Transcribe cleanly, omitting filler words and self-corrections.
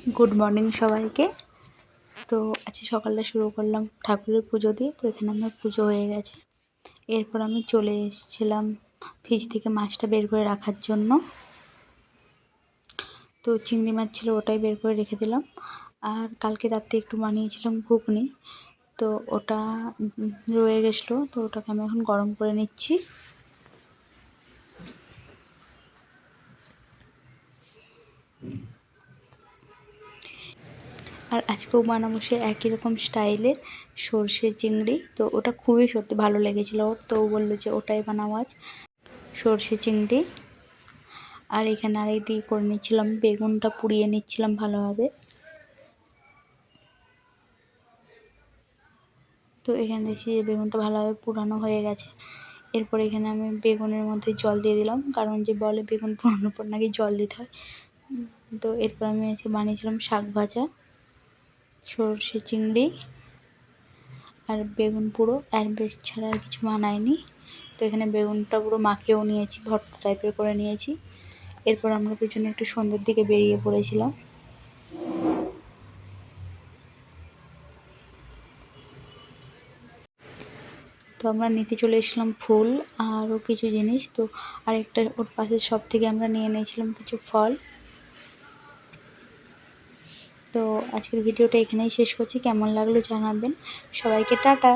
Good morning সবাইকে। তো আজকে সকালটা শুরু করলাম ঠাকুরের পুজো দিয়ে। তো এখানে আমার পুজো হয়ে গেছে। এরপর আমি চলে এসেছিলাম ফ্রিজ থেকে মাছটা বের করে রাখার জন্য। তো চিংড়ি মাছ ছিল, ওটাই বের করে রেখে দিলাম। আর কালকে রাতে একটু বানিয়েছিলাম ঘুগনি, তো ওটা রয়ে গেছিলো, তো ওটাকে আমি এখন গরম করে নিচ্ছি। আর আজকেও বানাবো সে একই রকম স্টাইলের সর্ষে চিংড়ি। তো ওটা খুবই সত্যি ভালো লেগেছিলো, তো ও বললো যে ওটাই বানাবো আজ, সর্ষে চিংড়ি। আর এখানে আরেক দিকে করে নিচ্ছিলাম, বেগুনটা পুড়িয়ে নিচ্ছিলাম ভালোভাবে। তো এখানে দেখছি যে বেগুনটা ভালোভাবে পুরানো হয়ে গেছে। এরপর এখানে আমি বেগুনের মধ্যে জল দিয়ে দিলাম, কারণ যে বলে বেগুন পুরানোর পর নাকি জল দিতে হয়। তো এরপর আমি আজকে বানিয়েছিলাম শাক ভাজা, সর্ষে চিংড়ি আর বেগুন পুরো, আর বেশ ছাড়া আর কিছু বানাইনি। তো এখানে বেগুনটা পুরো মাখিয়েও নিয়েছি, ভর্তা টাইপের করে নিয়েছি। এরপর আমরা দুজনে একটু সন্ধ্যের দিকে বেরিয়ে পড়েছিলাম। তো আমরা নিতে চলে এসেছিলাম ফুল আরও কিছু জিনিস। তো আরেকটা ওর পাশের শপ থেকে আমরা নিয়ে নিয়েছিলাম কিছু ফল। তো আজকের ভিডিওটা এখানেই শেষ করছি, কেমন লাগলো জানাবেন। সবাইকে টাটা।